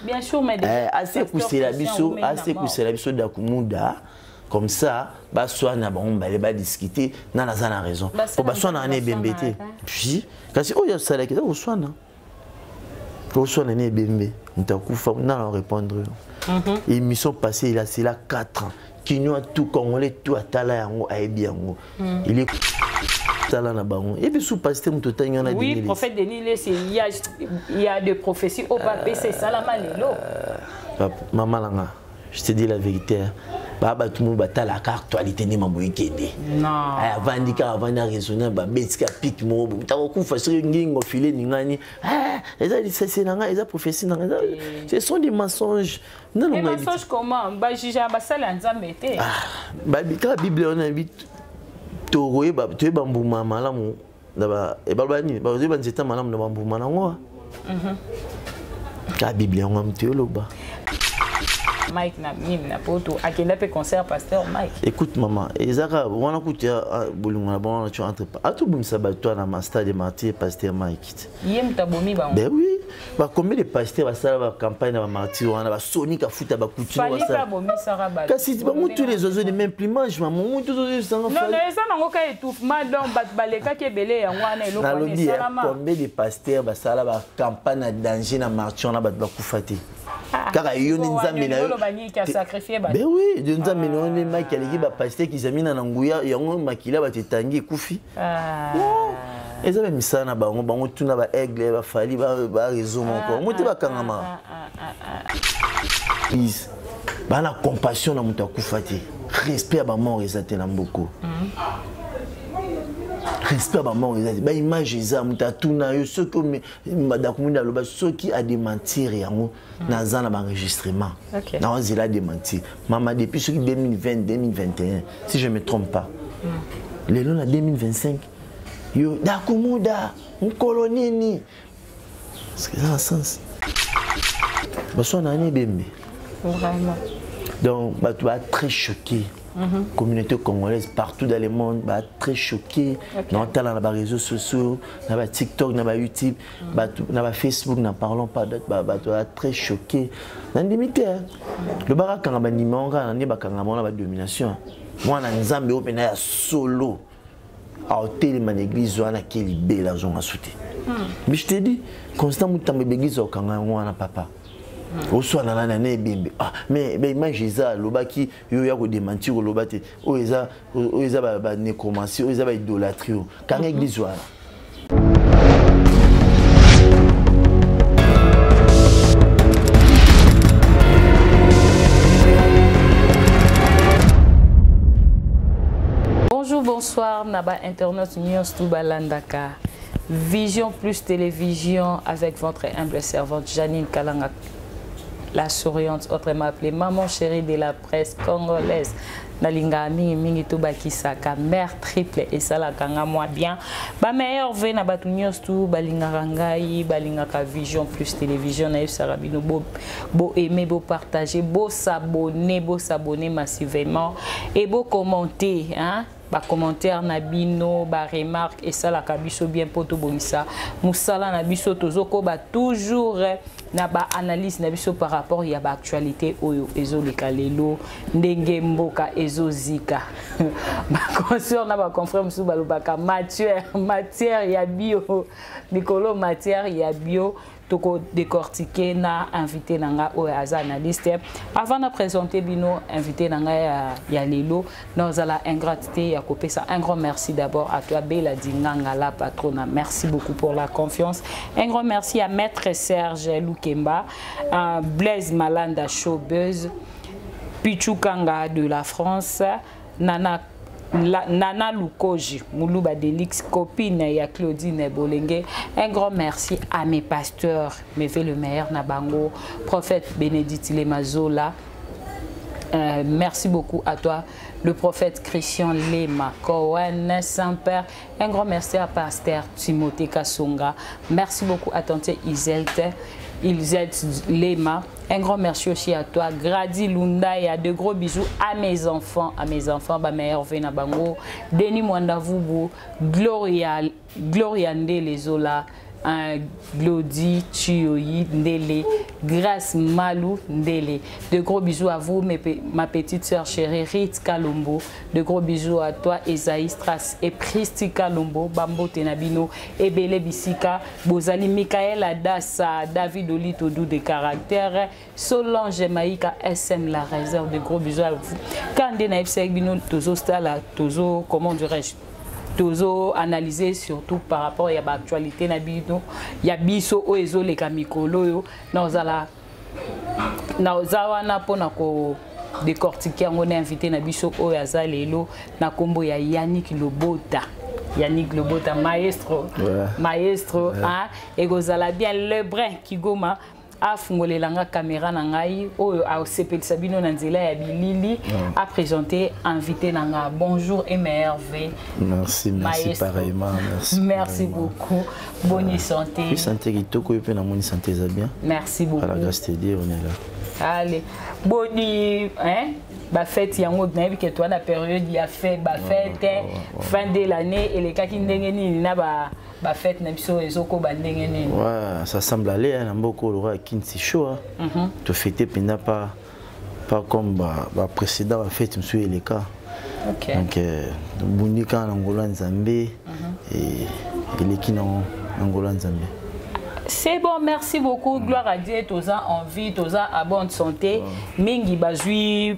Bien sûr, mais assez poussé la biso d'Akumuda. Comme ça, bah soit na bon bah discuter na la raison. Bah soit na né bembete. Puis kasi oh ya sala ki o soit na. O soit na né bembe. Ntakufa na répondre. Émission passée il a c'est là 4 ans. Qui nous a tout congolais tout atala yango ayebi yango. Il est tala na bango. Et puis sous pasteur muto tanya na oui, prophète Denis il y a des prophéties au pape c'est ça la malelo. Maman langa, je te dis la vérité. Baba tout le monde battait la actualité ni mamboui kende. Non. Avant de raisonner, betika pique mo. T'as coup facile n'ingo filer n'ingani. C'est nanga, ils a prophétie nanga. Ce sont des mensonges. Non, des mensonges comment? Bah juge ambassadeur nzambete. Bah bika Bible on invite. Toroé bah tu es bambouma malamu. D'abord et balbani. Bah vous êtes banzeta malamu bambouma nango. La Bible on am théologue. Mike na poto akenda pe concert pasteur Mike. Écoute maman, ezaka on a coûté bolunga bon tu entre pas. Atu bum sabato na master de martyr pasteur Mike. Yem tabomi ba. Ben oui, ba combien de pasteurs va ça la campagne na martyr on a ba Sonic a futa ba couture va ça. Fali bomi saraba. Kasi ba mutu les oiseaux de même plumage maman mutu les oiseaux sans non ça nango ka étouffement donc bat baleka ke belé ya ngwana eloko na salama. Combien de pasteurs va ça la campagne na danger na martyr na ba kufate. Car il y a une zamina qui a sacrifié. Ben oui, une zamina on est Mike qui a pasteur qui zamina na nguya et on makila ba tetangi kufi. Et ça même ça na ba on tout na ba aigle ba fali ba raison encore. Moi tu ba kangama. Please. Ba na compassion na muta kufati. Respect ba mort ezate na mboko. Respect à mort, bah image ça, muta tuna yo ce que madakumunda loba ce qui a démentir yango na zana ba enregistrement. Na on zela démentir. Maman depuis ce 2020 2021 si je me trompe pas. Les lois 2025 yo dakumunda nkolonini. Est-ce que ça a un sens? Bah soit na né bembe. Vraiment. Donc bah tu vas être très choqué. Communauté congolaise partout dans le monde va très choqué dans les réseaux sociaux, dans TikTok, dans YouTube, dans Facebook, n'en parlons pas d'autres, va très choqué. Dans limité le barak quand on a numéro, on a la domination. Moi on a nzambe open ya solo. À hôtel man église on a quel bel argent à sauter. Mais je te dis constamment mutambe l'église au kanga on a papa. Au soir na nana bimbe mais image ça lobaki yo ya ko démentir lobate o eza ba nécromancie o eza ba idolâtrie quand église wa. Bonjour bonsoir naba internet news tout balandaka Vision plus télévision avec votre humble servante Janine Kalanga, la souriante, autrement appelée maman chérie de la presse congolaise. Nalinga mingi to bakisaka mère triple et ça la kanga moi bien. Ba meilleur ve na batunyos tout balinga rangai balinga ka Vision plus télévision na sarabino beau aimer beau partager beau s'abonner massivement et beau commenter hein. Ba commentaire na bino ba remarque et ça la kabiso bien poto bonisa musala na biso tozoko ba toujours na ba analyse na biso par rapport ya ba actualité oyo ezoleka lelo ndenge mboka ezozika ba consort na ba confrère musu balobaka matière ya bio mikolo matière ya bio toko décortiquer na invité nanga o aza analyste avant de présenter bino invité nanga ya lelo nous ala ingratitude ya kopesa un grand merci d'abord à toi Bella Dinganga la patrona, merci beaucoup pour la confiance, un grand merci à maître Serge Lukemba, Blaise Malanda Showbuzz, Pichou Kanga de la France, Nana Lukoji, Moulouba Delix, copine ya Claudine Bolenge. Un grand merci à mes pasteurs, Mévé le meilleur Nabango, prophète Bénédicte Lemazola. Merci beaucoup à toi, le prophète Christian Lema, Cohen Saint-Père. Un grand merci à pasteur Timothée Kassonga. Merci beaucoup à tante Iselte Lema. Un grand merci aussi à toi, Grady Lunda, et à de gros bisous à mes enfants, ma mère Vena Bango, Denis Mwandavubu, Gloria Nde Lezola, Glody Chioyi Ndele, Grâce Malou Ndele. De gros bisous à vous, ma petite sœur chérie Rit Kalombo. De gros bisous à toi, Esaïe Strass et Pristi Kalombo, Bambo Tenabino, Ebele Bissika, Bozali Michael Adassa, David Olitodou de caractère, Solange Maïka SM La Réserve. De gros bisous à vous. Quand on a eu Tozo Stala, Tozo, comment dirais-je? Tozo analyser surtout par rapport à l'actualité nabino ya biso oezo le kamikolo yo na ozawana pona ko décortiquer on est invité na biso o yaza lelo na kombo ya Yannick Lobota. Yannick Lobota, maestro, maestro, hein, et gozala bien le brin qui goma a fungolelanga caméra na ngai o a sepel sabino na nzela ya bilili a présenté invité nanga. Bonjour et merveille. Merci, merci pareillement, merci. Merci beaucoup. Bonne santé. Oui, santé qui toko et puis na bonne santé ça bien. Merci beaucoup. À la grâce de Dieu, on est là. Allez. Boni hein ba fête yango na bi que toi na période il y a fait ba fête fin de l'année et les cas qui ndenge ni na ba fête na biso ezoko ba ndenge ni. Ouais, ça semble aller hein mboko le roi Kinsi chaud. To fêter pena pas comme ba précédent ba fête monsieur les cas. OK. Donc bunika na Angola Nzambe et les qui na Angola Nzambe. C'est bon, merci beaucoup. Gloire à Dieu, toza en vie, toza à bonne santé. Mingi bazui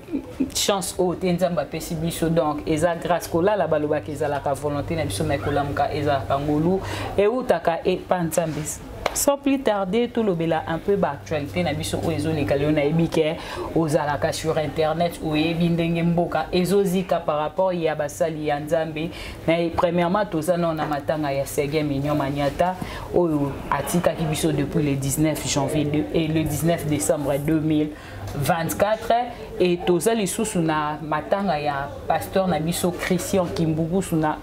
chance au tenzamba pesibiso donc eza grâce kola la baloba kezala ka volonté na biso mekola muka eza kangolu et utaka et panzambis. Sans plus tarder, tout le bela un peu d'actualité na biso o ezo lekalo na ebike ozalaka sur internet ou ebindenge mboka ezozika par rapport ya basali ya Nzambe. Mais premièrement toza non na matanga ya Sege Mignon Maniata o atika ki biso depuis le 19 janvier et le 19 décembre 2024 et toza lisusu na matanga ya pasteur na biso Christian Kimbugu suna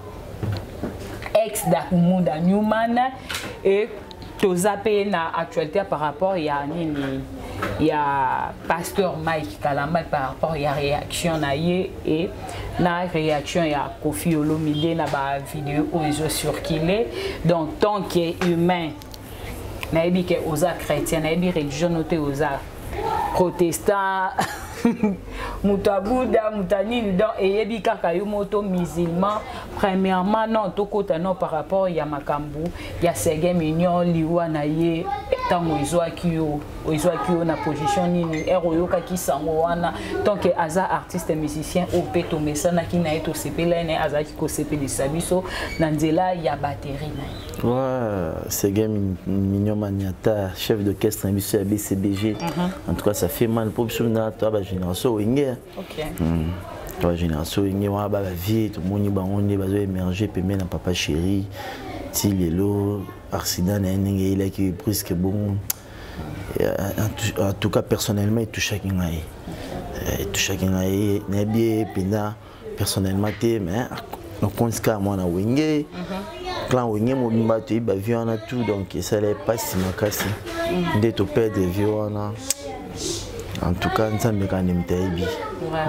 ex d'Akumunda Newman et toza pe na actualité par rapport ya nini ya pasteur Mike Kalamba par rapport ya réaction na ye et na réaction ya Kofi Olomide na ba vidéo ozo circulé donc tant qu'humain na ebi ke oza chrétien na ebi religion noté oza protestant Mutabuda, Mutanini, et yebi kaka yo moto musulman. Premièrement, non, tokota non par rapport ya makambu, ya Sege Mignon, liwa na ye, tango izwa na position nini, eroyoka ki sango wana, tant que aza artiste musicien, opeto mesana ki na eto sepela ne aza ki ko sepeli sabiso, nanzela ya batterie na. Ouais, Sege Mignon Maniata, chef d'orchestre à BCBG. En tout cas, ça fait mal pour la génération Wenge. OK. La génération Wenge, on va vie, tout le monde va émerger, puis même papa chéri, Tilelo, Arsenal, il est qui presque bon. En tout cas, personnellement, il touche chacun. Il touche chacun. Il est bien, personnellement, mais on compte qu'à moi, on a Wenge. Clan Wenge mobimba to iba viona tout donc ça n'est pas si makasi dès to perdre viona en tout cas nzambe kana mtaibi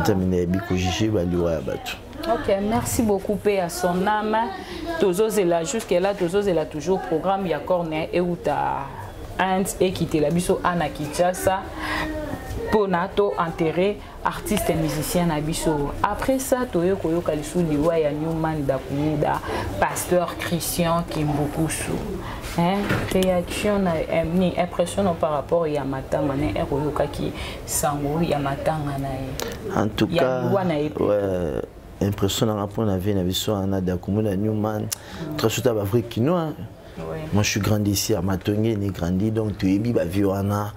nzambe naibi ko jiji baliwa ya batu. OK, merci beaucoup paix à son âme. Tozo zela jusqu'à là tozo zela toujours programme ya corner et uta ant et quitter la biso ana Kinshasa ponato enterré artiste et musicien na biso. Après ça toyo koyo kalisu liwa ya Newman Dakumuda pasteur Christian Kimbukusu. Hein, réaction na ni impression par rapport ya matanga na eroyo kaki sango ya matanga na. En tout cas ouais, impression na rapport na vie na biso na Dakumuda Newman très surtout ba vrai kinois. Moi je suis grandi ici à Matonge, né grandi donc tu ebi ba viwana.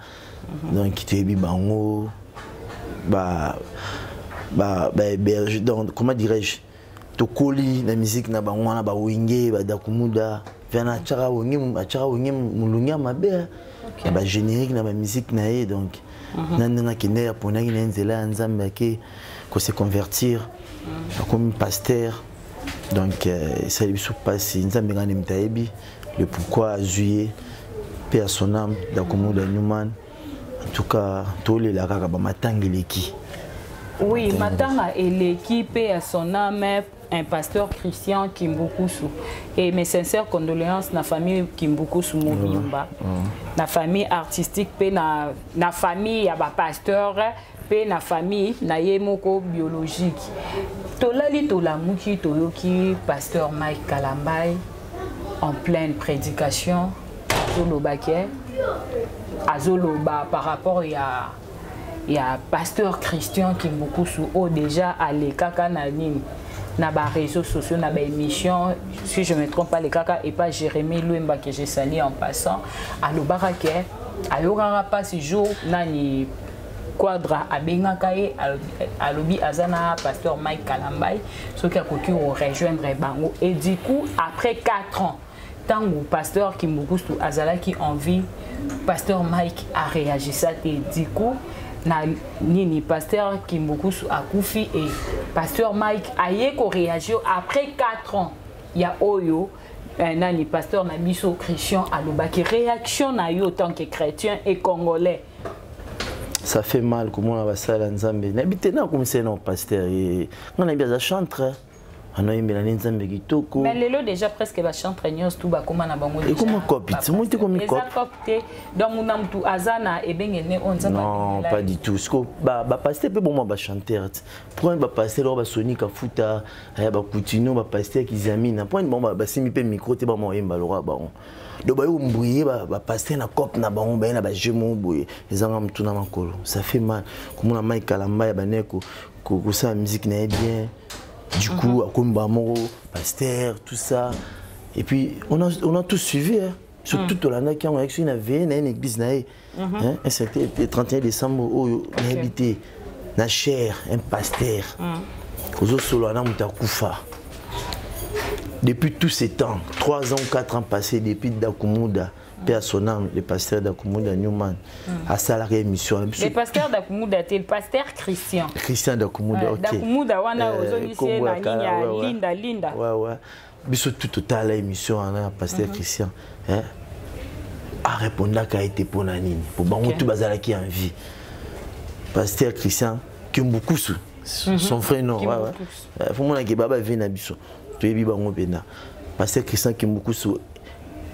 Donc tu es bango donc comment dirais-je to koli la musique na bango na ba wenge ba Dakumuda vena chara wenge mulunga mabe ba générique na ba musique na ye donc nana kine pona ki nzela nzambe ke ko se convertir comme pasteur donc ça lui se passe nzambe ngani mtaebi le pourquoi juillet paix à son âme Dakumuda Newman. En tout cas, tous les matanga eleki. Oui, matanga eleki paix à son âme. un pasteur Christian Kimbukusu. Et mes sincères condoléances na famille Kimbukusu Mobimba. Na famille artistique, na famille ya ba pasteur, pe na famille na yemoko biologique. Tolali tolamuki toyoki pasteur Mike Kalambay en pleine prédication Azoloba par rapport il y a pasteur Christian Kimbukusu déjà à l'ékaka na ba réseaux sociaux na ba émission si je me trompe pas les kaka et pas Jérémy Louemba que j'ai sali en passant alobaka ke ayokaka pas ce jour nani quadra abengaka ye alobi azana pasteur Mike Kalambay ce qui a coûté rejoindre bango et du coup après 4 ans tant que pasteur Kimbukusu azalaki en vie pasteur Mike a réagi ça et du coup na nini pasteur Kimbukusu a koufi et pasteur Mike a réagi après 4 ans il y a oyo nani pasteur na biso Christian alobaki réaction na yo tant que chrétien et congolais. Ça fait mal comment on va ça la Nzambe n'habite na comme c'est non pasteur et on a bien ça chantre. Mais lelo déjà presque ba chantre nyos tout ba comment na bango déjà. Et comment copite? Moi tu comme copite. Donc on a tout azana et bengene on ça. Non, pas du tout. Ce que ba pasteur peut bon ba chanteur. Point ba pasteur là ba sonika futa, ba coutinho ba pasteur qui zamina. Point bon ba simi pe micro te ba mo yemba lora ba on. Donc ba mbouye ba pasteur na cop na bango ba na ba jemo mbouye. Ezanga mtu na makolo. Ça fait mal. Comme on a Mike Kalambay ba neko ko sa musique na bien. Du coup, à Kumbamoro, pasteur, tout ça. Et puis, on a tous suivi. Hein. Surtout la qui a une église. C'était le 31 décembre, on a habité. Na cher, un pasteur. Depuis tous ces temps, 3 ans ou 4 ans passés, depuis Dakumuda, Père son âme, le pasteur Dakumuda Newman, a salarié émission. Le pasteur Dakumuda, c'est le pasteur Christian. Christian Dakumuda, ok. Dakumuda, on a Linda, Linda. Ouais. Biso tout total l'émission, on a pasteur Christian. A répondu à a été pour Nanine, pour Bango tout bazala qui en vie. Pasteur Christian, qui aime beaucoup son frère, non. Il faut que Baba vienne à Biso. Pasteur Christian qui aime beaucoup.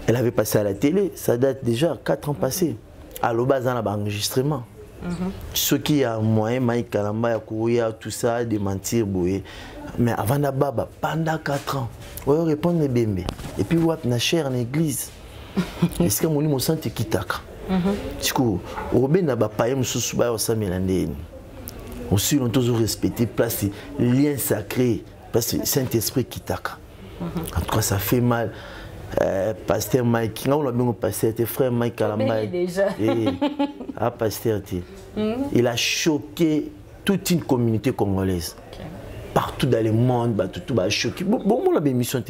Elle avait passé à la télé, ça date déjà 4 ans passés. À l'obas, on a enregistrement. Ce qui a moyen, Mike Kalambay, tout ça, de mentir, mais avant d'abord, pendant 4 ans, on répond les bébés. Et puis, on a cher en église. Est-ce que mon sens est kitaka? Du coup, on a pas eu sous aussi, on a toujours respecté place lien sacré, parce que Saint-Esprit kitaka. En tout cas, ça fait mal. Pasteur Mike, on a bien pasteur, tes frères Mike Kalambay. Pasteur, il a choqué toute une communauté congolaise. Partout dans le monde, tout a choqué. Bon, on a bien mission.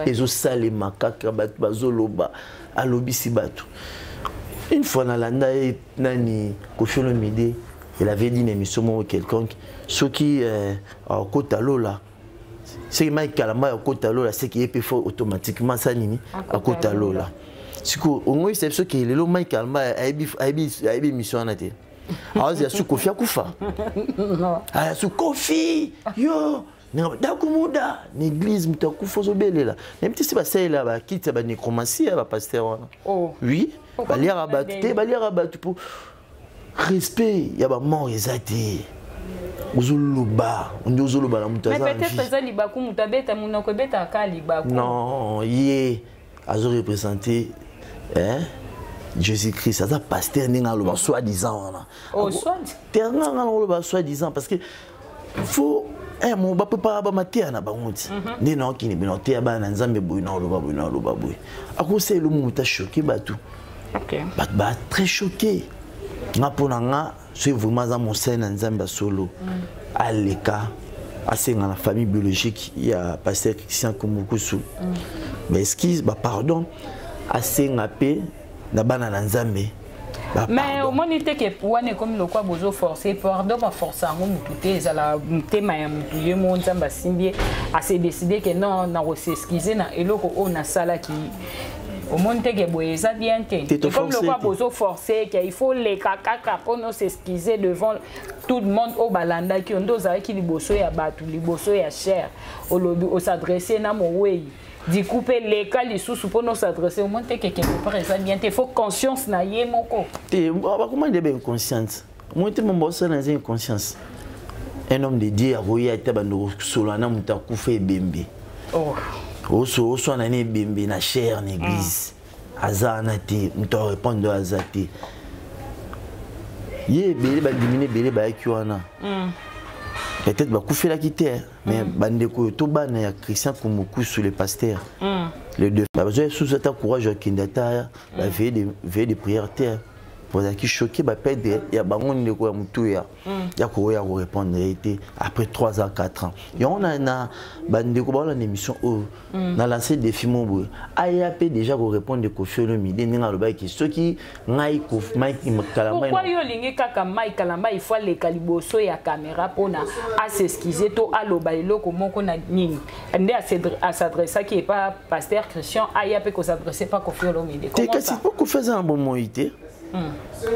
Les osales, les macaques, les zoloba, alobi sibatu. Une fois dans l'anda, nani Kofiolo Midi, il avait dit une émission quelconque, ceux qui à Kotalo là. C'est que Mike Kalambay à Kotalo là, c'est qu'il est fait automatiquement ça nini à Kotalo là. C'est que au moins c'est ce que le Mike Kalambay a eu mission en été. Alors il y a sous Kofi Akufa. Ah sous Kofi yo Dakumuda l'église mutakufa zobele là. Même si c'est pas ça là, quitte ça nécromancie va pasteur. Oh. Oui. Balia rabattu pour respect, il y a ba mort exacté. Uzuluba, on dit uzuluba la mutaza. Mais peut-être ça libaku mutabeta munoko beta ka libaku. Non, yé azo représenter Jésus-Christ, ça pasteur ninga lo soi-disant là. Oh, soi-disant. Teranga lo soi-disant parce que faut mon ba pas ba matia na banguti. Ndi non kini binote ba na nzambe boy na lo ba boy. Ako c'est le muta choqué batu. OK. Ba très choqué. Ngaponanga c'est vraiment dans mon sein nzamba solo. Aleka assez dans la famille biologique, il y a pasteur Christian Kimbukusu. Mais excuse, pardon, assez ngapé na bana nzambe. Mais au moins il était que pour ne comme le quoi besoin forcer pardon pas forcer en mututé ça la thème ya mutuye mon nzamba simbié a se décider que non na s'excuser na eloko on a sala qui au monde que boye ça bien que comme le quoi besoin forcer qu'il faut les caca pour nous s'excuser devant tout le monde au balanda qui ont dosé qui liboso ya batu liboso ya cher au lobby au s'adresser na mowe du couper les cas les sous pour nous s'adresser au moins que quelque part ça bien il faut conscience na yé moko comment de bien conscience moi te mon boss na une conscience un homme de Dieu a voyé ta bando solo na muta kufa bembe so na ne bembe na cher na église azana te muta répondre azati yé belé ba diminuer belé ba kiwana peut-être ba kufa la quitter mais bandeko to bana ya Christian Kumuku sur les pasteurs les deux ba besoin sous ta courage à kindata ba veille de prière terre pour qui choqué ba perdre ya bango ndeko ya mutu ya ko ya répondre été après 3 ans 4 ans et on a na bandeko ba la émission na lancé défi mon ayap déjà ko répondre ko felo midi ninga lo ba ki soki ngai ko Mike Kalamba pourquoi yo lingi kaka Mike Kalamba il faut les caliboso ya caméra pona à s'excuser to aloba eloko moko na nini ande à s'adresser qui est pas pasteur Christian ayap ko s'adresser pas ko felo midi comment ça pour ko faire un bon moïté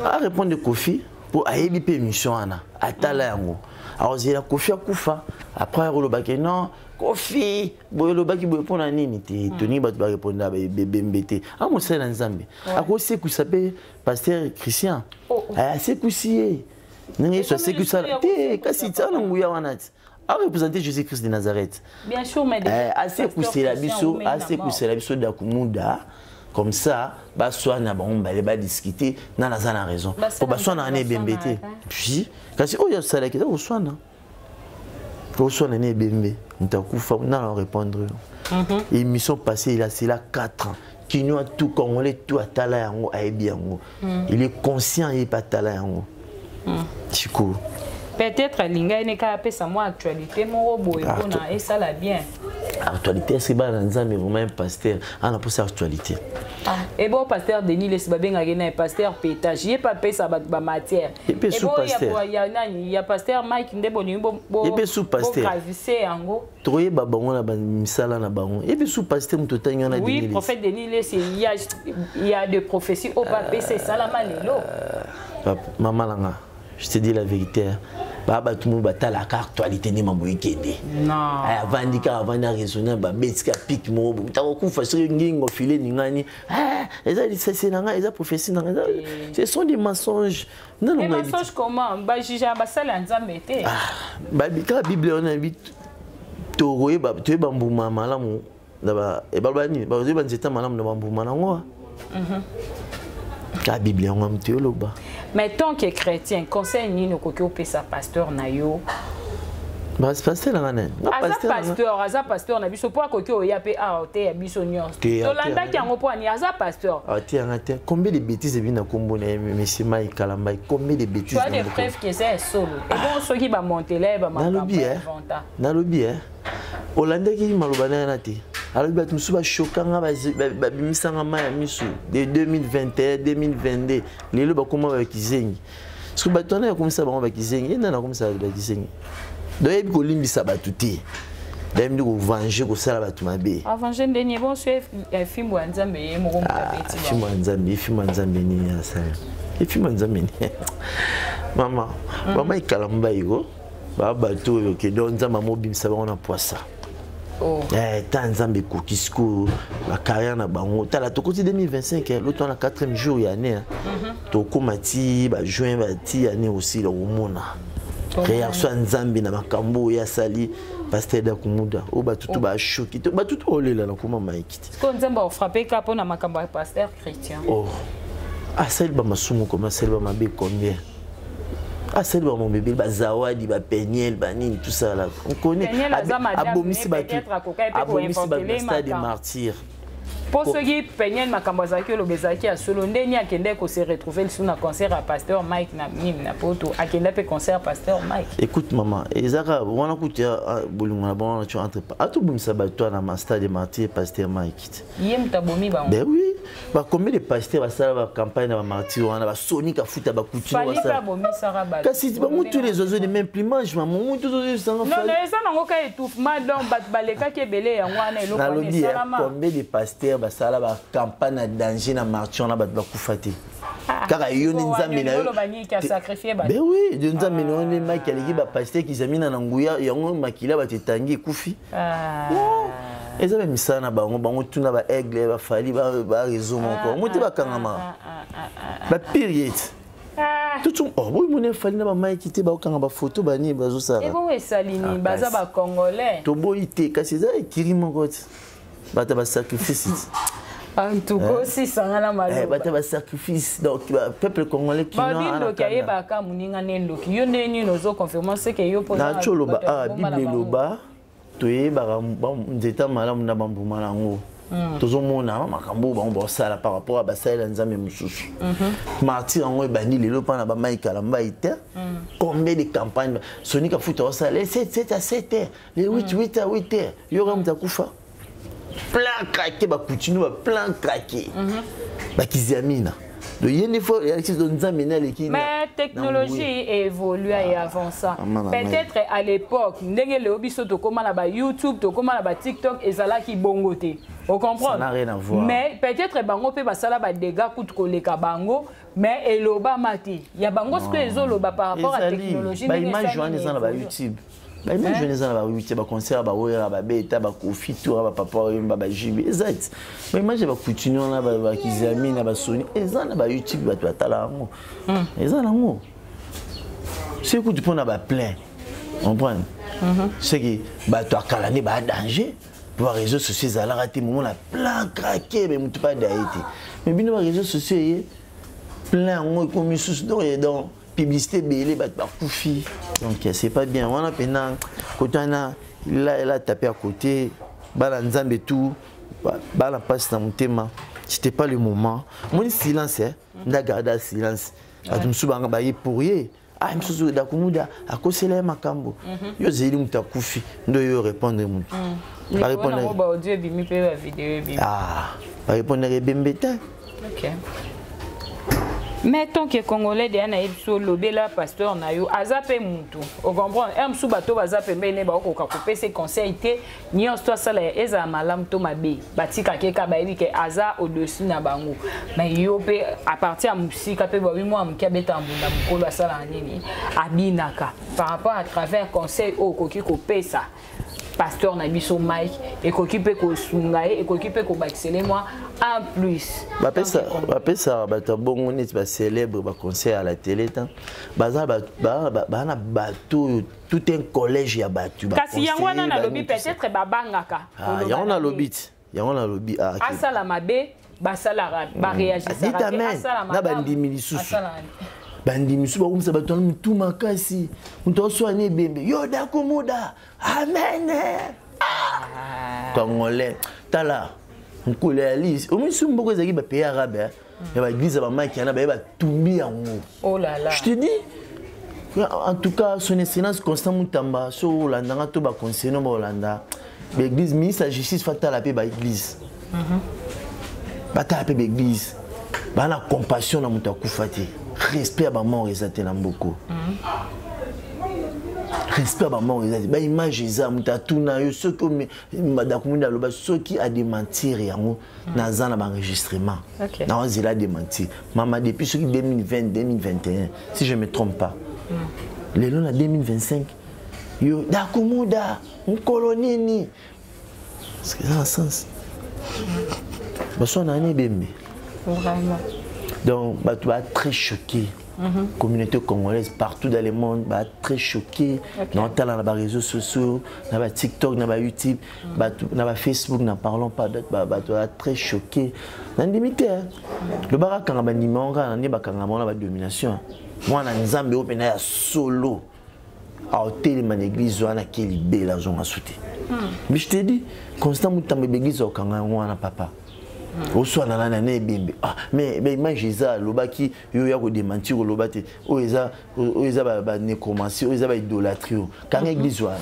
à répondre de Kofi pour aébi émission ana atala yango alors c'est la Kofi akufa après rolobaki non Kofi bolobaki boye pona nini te toni ba répondre bembete a mo sala nzambe ako se ku sape pasteur Christian a se ku sié nini so se ku sala te kasi tsana nguya wana a représenter Jésus-Christ de Nazareth bien sûr mais assez ku la biso da kumunda comme ça ba soit na bon ba discuter na la raison pour ba soit na ne bembete puis kasi o ya sala ki o soit na ne bembe ntakufa na répondre émission passée il a c'est là 4 ans qui nous a tout congolais tout atala yango ayebi yango il est conscient il pas atala yango chiko peut-être linga ne ka pesa moi actualité mon robot et ça la bien actualité c'est pas dans un vraiment un pasteur on a pour ça actualité et bon pasteur Denis les babenga gena pasteur pétage il pas pesa ba matière et puis sous pasteur il y a pasteur Mike ndeboni bo et puis sous pasteur gravissé yango troye ba bango na ba misala na bango et puis sous pasteur mutotanya na oui prophète Denis les il y a de prophéties au pape c'est ça la malelo maman langa je te dis la vérité baba tout le monde batala actualité ni mambo ikende non avant dika avant na raisonner ba betika pic mo mutako kufa sur ngingo filé ningani c'est nanga eza prophétie nanga ce sont des mensonges non non mensonges comment ba juger ba sala nzambe te ba bika bible on invite toroye ba tu ba mbuma malamu ba e ba bani ba ba nzeta malamu na mbuma nango la Bible on am théologue. Mais tant que chrétien, conseil ni no kokyo pesa pasteur na yo. Bah pasteur na nani? Aza pasteur na biso po kokyo ya pe te ya biso nyonso. Tolanda ki yango po ani aza pasteur. Te ngate. Combien de bêtises bina kombo na monsieur Mike Kalamba? Combien de bêtises? Tu as des preuves que c'est solo. Et bon ceux qui va monter là va m'entendre. Na lobby Hollande ki malobana na te. Alors bah tout ça choquant ba bimisanga maya misu de 2021 2022 lelo ba comment ba kizengi parce que ba tona comme ça ba kizengi na comme ça ba kizengi donc il ko limbisa ba tuti dem ko venger ko sala ba tumabe venger ndeni bon chef film wa nzambe ye mo ko mabeti film nzambe ni ya ça film nzambe ni mama mama ikalamba iko ba bato yo ke don nzamba mo bimisa ba na poisa Tanzambe Kokisco, la carrière na bango. T'as la tokoti 2025, l'autre on a 4e jour y année. Toko mati, juin bati année aussi le Romona. Réaction Nzambe na makambo ya sali, pasteur da kumuda. O ba tutu ba choqué, ba tutu olela na kuma maikiti. Est-ce que Nzambe a frappé kapo na makambo ya pasteur chrétien? Oh. Ah celle ba masumu comme celle ba mabe combien? Ah c'est le mon bébé bazawadi ba penyel ba nini tout ça là on connaît abomisi ba tout abomisi ba stade des martyrs pour ceux qui penyel makambo za ki lo bezaki a solo ndeni akende ko se retrouver sur un concert à pasteur Mike na mim na poto akende pe concert pasteur Mike. Écoute maman ezaka wana kutia bolunga na bon tu entre pas tout bomisa ba toi na stade des martyrs pasteur Mike yem tabomi ba ben oui ba combien de pasteurs ba sala ba campagne na ba martyrs wana ba sonika futa ba couture ba ça bomisa ba kasi ba mutu les oiseaux de même plumage maman mutu oiseaux ça non ça nango ka étouffement donc ba baleka ke belé yango wana eloko na combien de pasteurs ba sala ba campagne na danger na martyrs na ba kufate Kaka yoni nzambe na yo. Ben oui, de nzambe na yo maki aleki ba pasteur ki zamina na nguya yango makila ba tetangi kufi. Eza ba misana na bango tuna ba aigle ba fali ba réseau moko. Moti ba kangama. Ba période. Tout oui mon fali na ba mai kité ba kanga ba photo ba ni bazo sara. Et bon esalini baza ba congolais. To boité kasi za ekiri moko. Ba ta ba sacrifice. En tout cas, si ça n'a pas de bah sacrifice donc peuple congolais qui n'a pas de bah quand muninga nendo qui yo neni nozo confirmer c'est que yo pour na cholo ba bible loba to ye ba nzeta malamu na bambuma nango tozo mona makambo ba on sala par rapport à basala nzambe mususu martyr ngo bandi lelo pa na ba maikala mbaite combien de campagnes sonika futa sala 7 à 7 les 8 à 8 yo ramta kufa plein craqué ba continue ba plein craqué ba kizamina de yene fo Alexis Nzamena leki mais technologie évolue et avance peut-être à l'époque ndenge le biso to koma na ba YouTube to koma na ba TikTok ezala ki bongote on comprend ça n'a rien à voir mais peut-être bango pe basala ba dégâts coûte koleka bango mais eloba mati ya bango ce que ezoloba par rapport à technologie ba image joine za na ba YouTube. Mais même je ne sais pas si on concert, ba beta, ba kofi, tout, ba papa, ba jibi, exact. Mais moi j'ai ba continuer là, ba kizami, ba Sony, exact, ba YouTube, ba tu atala amour, exact amour. C'est que tu prends ba plein, comprendre? C'est que ba tu akalani ba danger, pour les réseaux sociaux, ça a raté moment la plein craqué, mais tu pas d'aïté. Mais bien les réseaux sociaux, plein moi comme sous donc publicité belé ba koufi. Donc c'est pas bien. On a pendant quand on a il a tapé à côté, bala nzambe tout, bala passe dans mon thème. C'était pas le moment. Mon silence n'a gardé silence. Atumsu banga ba pourrier. Ah msusu da kumuda akosela makambo. Yo zeli mutakufi ndo yo répondre mutu. Ba répondre ba audio bimi pe ba vidéo bimi. Ah, ba répondre bembeta. OK. Mais tant que Congolais de na yebso lobela pasteur na yo azape mutu o comprendre em su bato bazape mbene ba ko ka couper ses conseils te ni on soit sala eza malam to mabe batika ke ka ba ke aza au dessus na bango mais yo pe à partir à musika pe ba wi mo am ke beta mbunda mukolo sala nini abinaka par rapport à travers conseil o koki ko pesa pasteur na biso Mike et koki pe ko sungae et koki pe ko baxele moi en plus ba pesa ba to bongo neti ba célèbre ba concert à la télé tant baza ba na bato tout un collège ya batu ba kasi yango na lobi peut-être ba bangaka yango na lobi asala mabe basala ba réagir asala na bandimi lisusu bandi misu ba kumsa bato mutu makasi muto soane bembe yo da komoda amen Congolais tala nkole alice o misu mboko ezaki ba pays arabe ya ba église ba maki na ba tumbi yango oh là là je te dis en tout cas son excellence Constant Mutamba so Holanda to ba conseiller no ba Holanda ba église ministre de justice fatala pe ba église bata pe ba église ba na compassion na mutu akufati respect à ma mort exacté beaucoup. Respect à ma mort exacté. Bah image ça muta tuna yo ce que madakumunda loba ce qui a démentir yango na zana ba enregistrement. Na on zela démentir. Maman depuis ce qui 2020 2021 si je me trompe pas. Les lois 2025 yo dakumunda un colonini. Est-ce que ça a un sens? Bah son année bembe. Vraiment. Donc, tu vas être très choqué. Communauté congolaise partout dans le monde, bah très choqué. Dans les réseaux sociaux, dans les TikTok, dans les YouTube, dans les Facebook, n'en parlons pas d'autres. Tu vas être très choqué. Dans les limites, le barak quand on a une domination. Moi, dans les Zambie, on a solo. À hôtel, dans l'église, on a quelle belle zone à sauter. Mais je te dis, Constant Mutamba l'église, on a papa. Osoa na na bembe mais image ça lobaki yo ya ko démentir lobate o eza ba nécromancie o eza ba idolâtrie quand église wala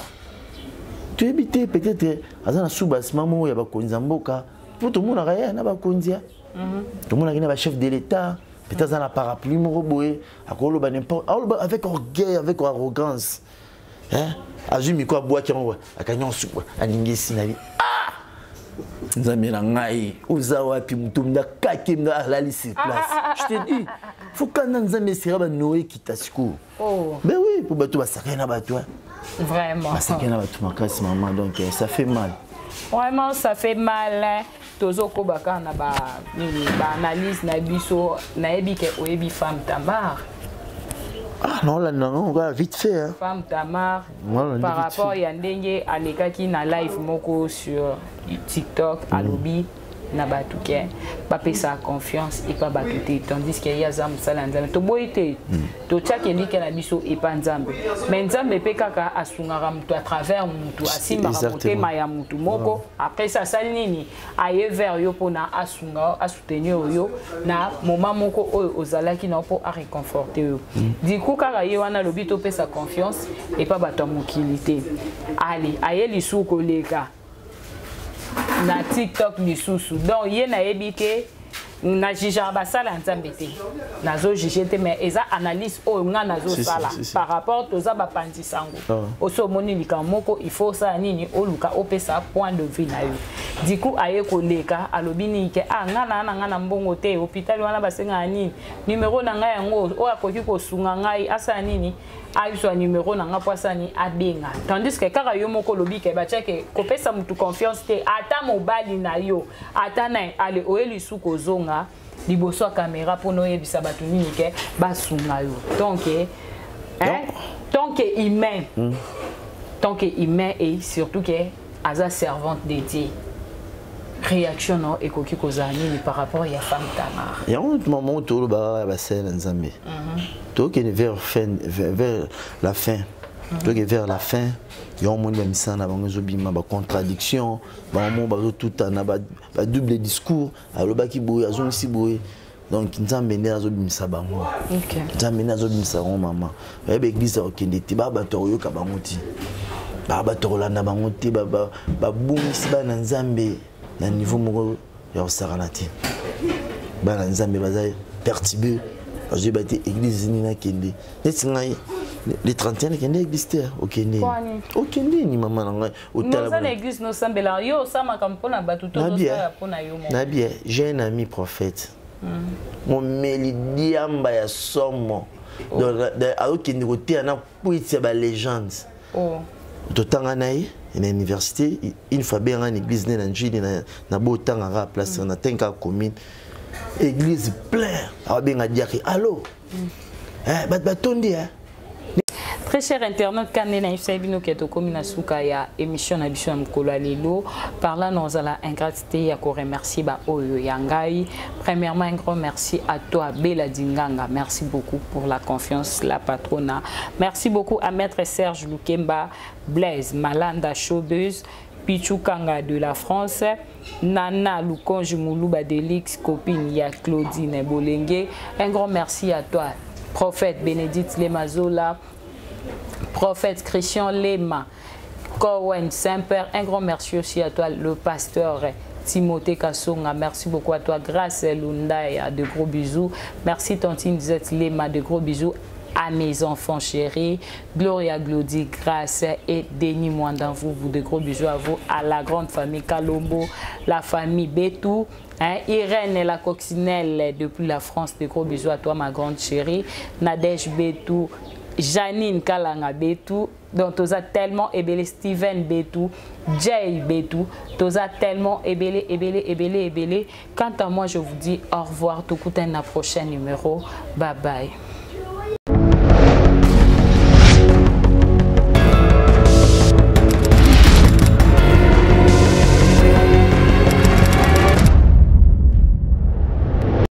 tu habité peut-être azana subas maman ya ba konza mboka pour tout monde rien na ba konzia tout monde na ba chef de l'état peut-être dans la parapluie mo boye akolo ba n'importe avec orgueil avec arrogance hein azumi ko boa ki on akanyon suba aningisi na Nzambe na ngai oza wapi mutumda kaki mna la sur place. Je te dis, faut quand Nzambe sera ba Noé kitasiko. Oh. Ben oui, pour bato basaka na bato. Vraiment. Basaka na bato makasi maman donc ça fait mal. Vraiment ça fait mal. Tozoko baka na ba analyse na biso na yebi ke oyebi femme Tamar. Ah non, là, non, on va vite fait. Hein. Femme Tamar, par rapport à Yandenge, Aleka qui na live moko sur TikTok, Alobi, na batuke, pas sa confiance et pas batute. Tandis qu'il y a Zam Salanzam. To boite, to tchak yendi ke na biso et pas Nzambe. Mais Nzambe pe kaka asungara mutu à travers mutu, asimba ramote maya mutu moko. Après ça, salinini, aye vers yo po na asunga, asoutenir yo, na moment moko ozala ki na po a réconforter yo. Du coup, kaka ye wana lobi to pe sa confiance et pas bato mokilité. Allez, aye lisu koleka. Na TikTok lisusu donc ye na ebike na jija basala Nzambe te nazo jije te mais eza analyse o nga nazo sala par rapport toza ba pandi sango oso moni likamoko il faut ça nini oluka opesa point de vue na yo du coup aye koleka alobi ni ke nga na mbongo te hôpital wana basenga nini numéro na nga yango o akoki ko sunga ngai asa nini aiswa numéro na nga poisani abenga tandis que kaka yo moko lobi ke ba cheke kopesa mutu confiance te ata mobali na yo ata na ale oeli suko zonga liboso caméra pour no yebisa batu nini ke basunga yo donc tant que humain tant que humain et surtout que aza servante dédiée réaction non ekoki kozani par rapport à femme Tamar. Il y a un moment où tout ba basel Nzambe. Tout qui vers la fin. Tout qui vers la fin, il y a un monde qui a une contradiction, tout un double discours, donc Nzambe ne azobimisa bango. Nzambe ne azobimisa maman. Ba église okende ti ba bato yo ka bangoti. Ba bato rolanda bangoti ba bungisi ba na Nzambe na niveau moko ya saranati. Ba na Nzambe baza perturbé. J'ai bâti église nina kende. Netingai les 31 kende exister okende. Okende ni maman nanga hôtel. Nous l'église no sambela yo sama kampona batu to ça pona yo mo. Na bien, j'ai un ami prophète. Mon melidiamba ya somo. Donc okende côté na puitse ba légende. Oh. Totanga naï une université une fois bien en église na njini na botanga ra place na tenka commune. Église plein. Allô? Très cher internaute, quand on a eu cette émission parlant de la ingratitude, je remercie Oyo Yangai. Premièrement, un grand merci à toi, Bella Dinganga. Merci beaucoup pour la confiance, la patronat. Merci beaucoup à Maître Serge Lukemba, Blaise Malanda Chaudeuse, Pichou Kanga de la France, Nana Lukonji Moulouba Delix, copine ya Claudine Bolenge. Un grand merci à toi, prophète Bénédicte Lemazola, prophète Christian Lema, Cowen Saint-Père. Un grand merci aussi à toi, le pasteur Timothée Kassonga. Merci beaucoup à toi, Grâce Lundaya, de gros bisous. Merci Tantine Zet Lema, de gros bisous. À mes enfants chéris, Gloria Glody, Grâce et Denis Mouandanvou, vous de gros bisous à vous, à la grande famille Kalombo, la famille Betou, Irène et la coccinelle depuis la France, de gros bisous à toi ma grande chérie, Nadège Betou, Janine Kalanga Betou, donc tu as tellement ébélé, Steven Betou, Jay Betou, tu as tellement ébélé. Quant à moi, je vous dis au revoir, tout coup, un prochain numéro, bye bye.